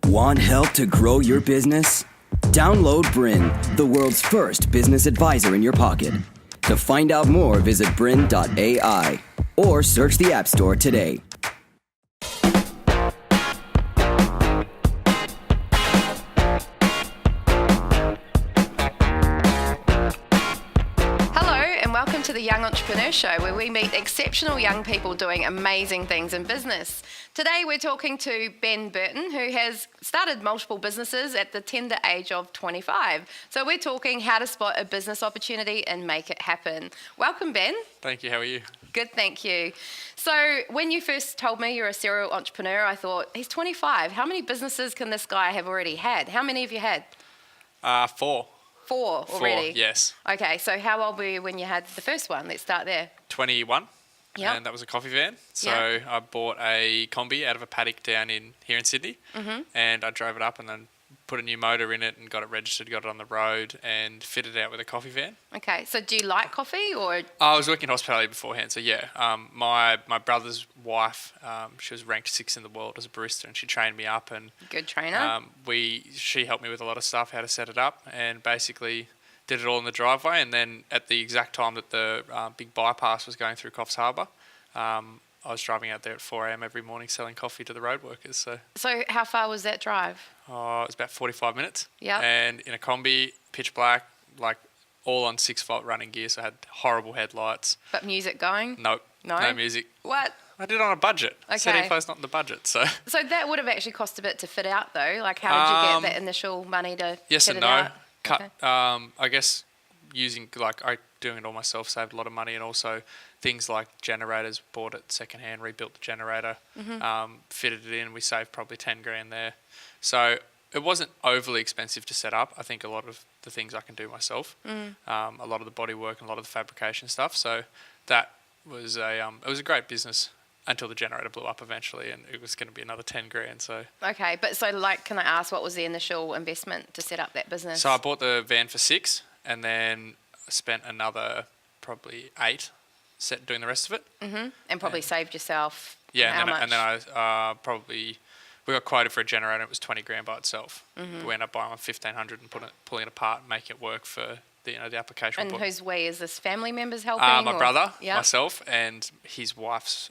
Want help to grow your business? Download Bryn, the world's first business advisor in your pocket. To find out more, visit bryn.ai or search the App Store today. Welcome to the Young Entrepreneur Show, where we meet exceptional young people doing amazing things in business. Today we're talking to Ben Burton, who has started multiple businesses at the tender age of 25. So we're talking how to spot a business opportunity and make it happen. Welcome, Ben. Thank you. How are you? Good, thank you. So when you first told me you're a serial entrepreneur, I thought, he's 25. How many businesses can this guy have already had? How many have you had? 4. 4 already? 4, yes. Okay, so how old were you when you had the first one? Let's start there. 21. Yeah. And that was a coffee van. So yep. I bought a Kombi out of a paddock down here in Sydney. Mm-hmm. And I drove it up and then put a new motor in it and got it registered, got it on the road and fitted it out with a coffee van. Okay, so do you like coffee or? I was working in hospitality beforehand, so yeah. My brother's wife, she was ranked 6th in the world as a barista, and she trained me up. And good trainer. She helped me with a lot of stuff, how to set it up, and basically did it all in the driveway. And then at the exact time that the big bypass was going through Coffs Harbour, I was driving out there at 4 a.m. every morning selling coffee to the road workers. So how far was that drive? it was about 45 minutes. Yeah. And in a Kombi, pitch black, like all on 6-volt running gear, so I had horrible headlights. But music going? Nope. No? No music. What? I did it on a budget. Okay. CDFO's not in the budget, so. So that would have actually cost a bit to fit out, though. Like, how did you get that initial money to yes fit and it no. out? Okay. Okay. I guess doing it all myself saved a lot of money, and also things like generators, bought it secondhand, rebuilt the generator, fitted it in. We saved probably 10 grand there. So it wasn't overly expensive to set up. I think a lot of the things I can do myself, a lot of the body work and a lot of the fabrication stuff. So that was it was a great business until the generator blew up eventually, and it was going to be another 10 grand. So okay, but so can I ask what was the initial investment to set up that business? So I bought the van for 6, and then spent another probably 8 doing the rest of it. Mm-hmm. And probably saved yourself. Yeah, how much? and then I we got quoted for a generator. It was 20 grand by itself. Mm-hmm. We ended up buying one 1,500 and pulling it apart and making it work for the application. And whose way is this? Family members helping? My brother, yeah. myself, and his wife's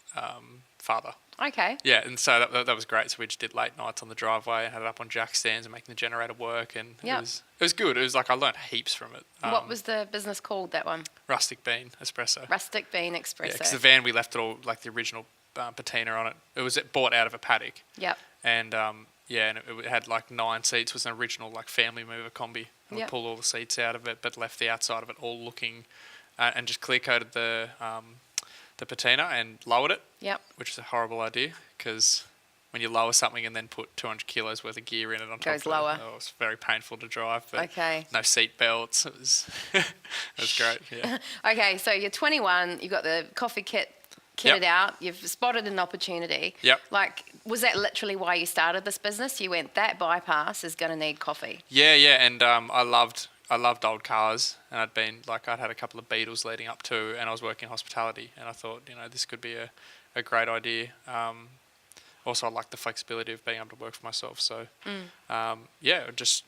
father. Okay. Yeah, and so that was great. So we just did late nights on the driveway and had it up on jack stands and making the generator work, and yep. it was good. It was like I learned heaps from it. What was the business called, that one? Rustic Bean Espresso. Rustic Bean Espresso. Yeah, because the van we left it all like the original patina on it. It was bought out of a paddock. Yep. And and it had like 9 seats. It was an original like family mover Kombi. And we pulled all the seats out of it, but left the outside of it all looking, and just clear coated the patina and lowered it. Yep. Which is a horrible idea, because when you lower something and then put 200 kilos worth of gear in it on top, goes lower. It was very painful to drive. But okay. No seat belts. It was it was great. Yeah. Okay, so you're 21. You've got the coffee kitted out. You've spotted an opportunity. Yep. Like, was that literally why you started this business? You went, that bypass is going to need coffee. Yeah, and I loved old cars, and I'd had a couple of Beetles leading up to, and I was working in hospitality, and I thought, this could be a great idea. Also, I like the flexibility of being able to work for myself. So, I just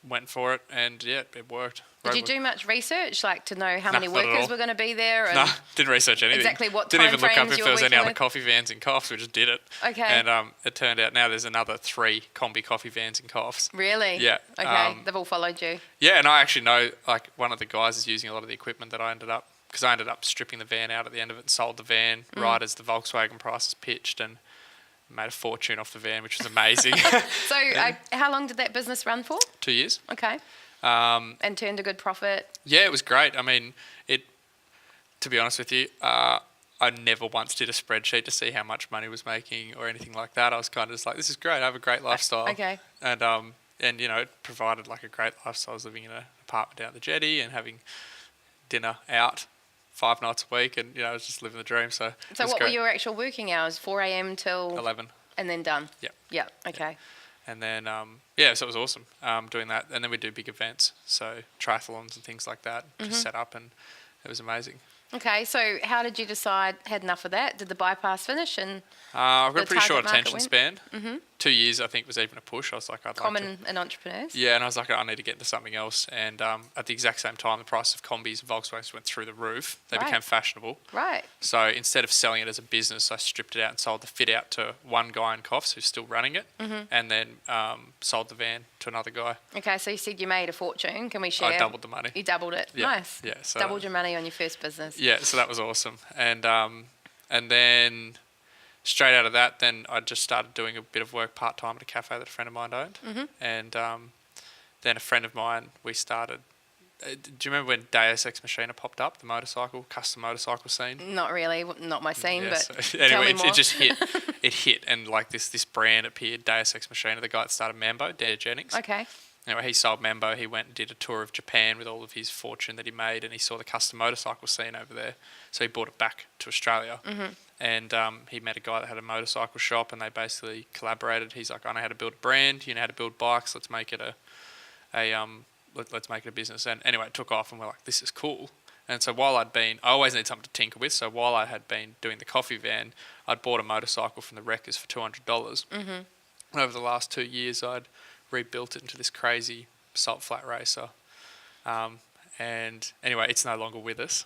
went for it, and it worked. Did you do much research, like to know how many workers were going to be there? And no, didn't research anything. Exactly what didn't time even look up frames if there was any other with? coffee vans in Coffs. We just did it. Okay. And it turned out now there's another 3 Kombi coffee vans in Coffs. Really? Yeah. Okay, they've all followed you. Yeah, and I actually know, like, one of the guys is using a lot of the equipment that I ended up stripping the van out at the end of it and sold the van right as the Volkswagen prices pitched, and made a fortune off the van, which was amazing. So how long did that business run for? 2 years. Okay. And turned a good profit? Yeah, it was great. I mean, to be honest with you, I never once did a spreadsheet to see how much money was making or anything like that. I was kind of just like, this is great. I have a great lifestyle. Okay. And it provided like a great lifestyle. I was living in an apartment down at the jetty and having dinner out 5 nights a week, and I was just living the dream. So what were your actual working hours? 4 a.m. till 11, and then done. Yep. Yeah. Okay. And then so it was awesome doing that. And then we do big events, so triathlons and things like that, just set up, and it was amazing. Okay, so how did you decide, had enough of that? Did the bypass finish? And I've got a pretty short target market attention span. 2 years I think was even a push. I was like, Common in entrepreneurs. Yeah, and I was like, I need to get into something else. And at the exact same time, the price of combis and Volkswagens went through the roof. They became fashionable. Right. So instead of selling it as a business, I stripped it out and sold the fit out to one guy in Coffs who's still running it, and then sold the van to another guy. Okay, so you said you made a fortune. Can we share? I doubled the money. You doubled it. Yeah. Nice. Yeah. So Doubled your money on your first business. Yeah, so that was awesome. And then straight out of that, then I just started doing a bit of work part-time at a cafe that a friend of mine owned. And then a friend of mine, we started... do you remember when Deus Ex Machina popped up, the custom motorcycle scene? Not really, not my scene, Yeah, but so tell anyway, me more. it just hit. It hit, and like this brand appeared, Deus Ex Machina, the guy that started Mambo, Dare Jennings. Okay. Anyway, he sold Mambo. He went and did a tour of Japan with all of his fortune that he made, and he saw the custom motorcycle scene over there. So he brought it back to Australia. And he met a guy that had a motorcycle shop, and they basically collaborated. He's like, I know how to build a brand. You know how to build bikes. Let's make it let's make it a business. And anyway, it took off, and we're like, this is cool. And so I always need something to tinker with. So while I had been doing the coffee van, I'd bought a motorcycle from the wreckers for $200. And over the last 2 years, I'd rebuilt it into this crazy salt flat racer. And anyway, it's no longer with us.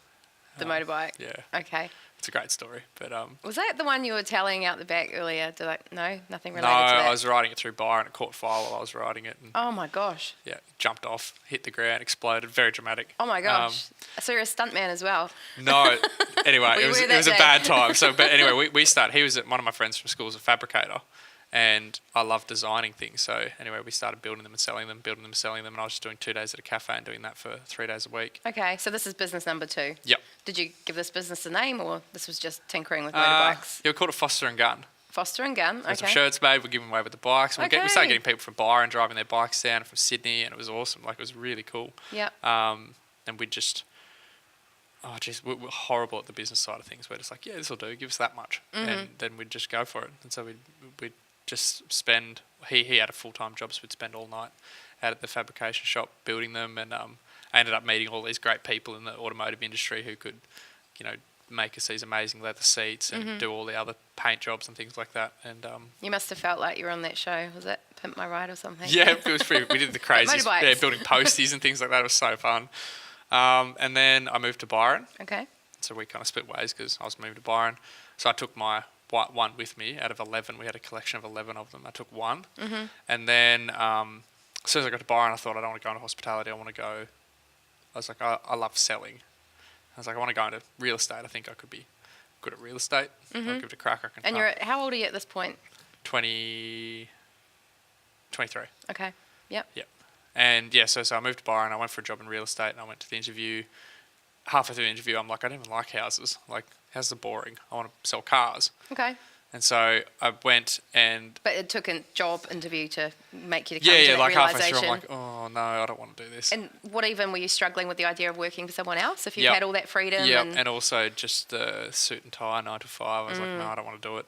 The motorbike. Yeah. Okay. It's a great story, but Was that the one you were telling out the back earlier? No, nothing no, related to that. I was riding it through Byron. It caught fire while I was riding it, and Oh my gosh. yeah, jumped off, hit the ground, exploded. Very dramatic. Oh my gosh. So you're a stuntman as well. No, anyway, We it was were it that was a day. bad time. So, but anyway, we started. He was one of my friends from school, was a fabricator, and I love designing things. So anyway, we started building them and selling them, and I was just doing 2 days at a cafe and doing that for 3 days a week. Okay, so this is business number 2. Yep. Did you give this business a name, or this was just tinkering with motorbikes? Yeah, we called it Foster and Gun. Foster and Gun. There's some Okay. shirts made. We're giving away with the bikes. And we Okay. started getting people from Byron driving their bikes down, and from Sydney, and it was awesome. Like, it was really cool. Yep. And we just, we're horrible at the business side of things. We're just like, yeah, this will do. Give us that much, and then we'd just go for it. And so we'd just spend. He had a full-time job, so we'd spend all night out at the fabrication shop building them, and I ended up meeting all these great people in the automotive industry who could, make us these amazing leather seats and do all the other paint jobs and things like that. And You must have felt like you were on that show. Was that Pimp My Ride or something? yeah, it was pretty. We did the craziest. Motorbikes. Yeah, building posties and things like that. It was so fun. And then I moved to Byron. Okay. So we kind of split ways because I was moving to Byron. So I took my white one with me out of 11. We had a collection of 11 of them. I took one. And then as soon as I got to Byron, I thought, I don't want to go into hospitality. I was like, I love selling. I was like, I want to go into real estate. I think I could be good at real estate. I'll give it a crack. And how old are you at this point? 23. Okay. Yep. Yep. And yeah, so I moved to Byron. I went for a job in real estate, and I went to the interview. Halfway through the interview, I'm like, I don't even like houses. Like, houses are boring. I want to sell cars. Okay. And so I went and... But it took a job interview to make you to come Yeah, to that like halfway realisation. through, I'm like, oh, no, I don't want to do this. And what even were you struggling with the idea of working for someone else? If you Yep. had all that freedom? Yeah, And and also just the suit and tie, 9 to 5. I was like, no, I don't want to do it.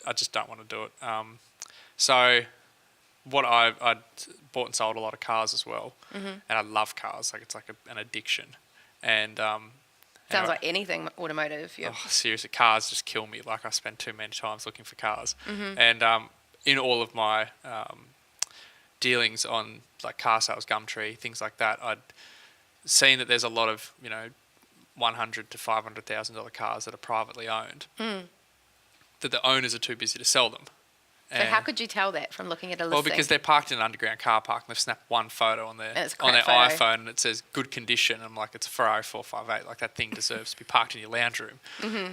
I just don't want to do it. So what I bought and sold a lot of cars as well. And I love cars. Like, it's like an addiction. And... sounds anyway. like anything automotive. Yeah. Oh, seriously, cars just kill me. Like, I spend too many times looking for cars. And in all of my dealings on like car sales, Gumtree, things like that, I'd seen that there's a lot of $100,000 to $500,000 cars that are privately owned. That the owners are too busy to sell them. So how could you tell that from looking at a listing? Well, because they're parked in an underground car park, and they've snapped one photo on their it's a on their crap photo. iPhone, and it saes good condition. I'm like, it's a Ferrari 458. Like, that thing deserves to be parked in your lounge room.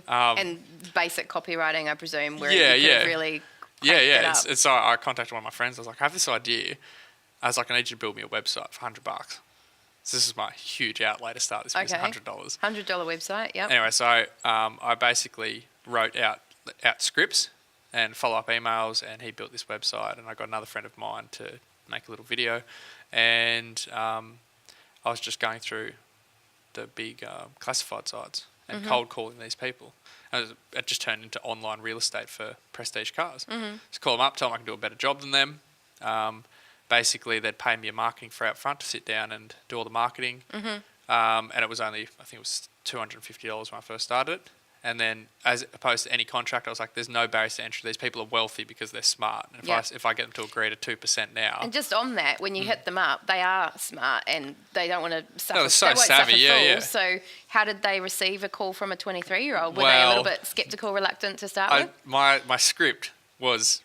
And basic copywriting, I presume, where Yeah, you could yeah. have really Yeah, cranked it yeah. up. It's so I contacted one of my friends. I was like, I have this idea. I was like, I need you to build me a website for $100. So this is my huge outlay to start this business, Okay. $100. $100 website, yep. Anyway, so I basically wrote out scripts and follow-up emails, and he built this website, and I got another friend of mine to make a little video, and I was just going through the big classified sites and cold calling these people. And it just turned into online real estate for prestige cars. Just call them up, tell them I can do a better job than them. Basically, they'd pay me a marketing fee up front to sit down and do all the marketing. And it was only, I think it was $250 when I first started it. And then, as opposed to any contract, I was like, there's no barriers to entry. These people are wealthy because they're smart. And if I get them to agree to 2% now. And just on that, when you hit them up, they are smart and they don't want to suffer. They're so they won't savvy, suffer yeah, fools. yeah. So how did they receive a call from a 23-year-old? Were they a little bit sceptical, reluctant to start with? My script was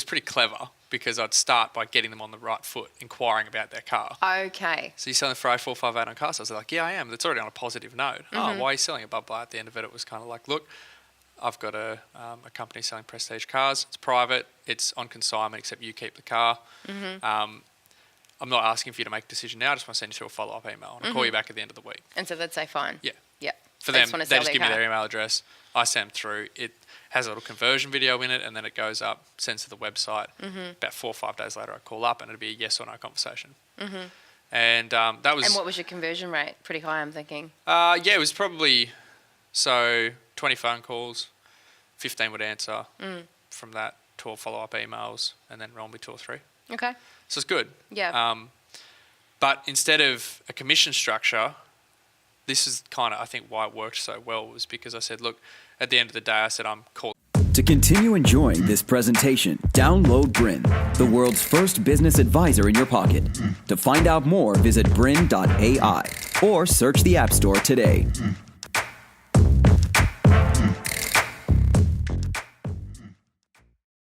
pretty clever because I'd start by getting them on the right foot, inquiring about their car. Okay. So you're selling Ferrari 458 on cars? I was like, yeah, I am. That's already on a positive note. Oh, why are you selling a blah, blah? At the end of it, it was kind of like, look, I've got a company selling prestige cars. It's private. It's on consignment, except you keep the car. I'm not asking for you to make a decision now. I just want to send you through a follow-up email. And I'll call you back at the end of the week. And so they'd say, fine. Yeah. Yeah. For them, they just give me their email address. I send them through. It has a little conversion video in it, and then it goes up, sends to the website. About 4 or 5 days later, I call up, and it'll be a yes or no conversation. And that was... And what was your conversion rate? Pretty high, I'm thinking. Yeah, it was probably... So 20 phone calls, 15 would answer. From that, 12 follow-up emails, and then normally 2 or 3. Okay. So it's good. Yeah. But instead of a commission structure, this is kind of, I think, why it worked so well was because I said, look, at the end of the day, I said, I'm called. To continue enjoying this presentation, download Bryn, the world's first business advisor in your pocket. To find out more, visit bryn.ai or search the App Store today.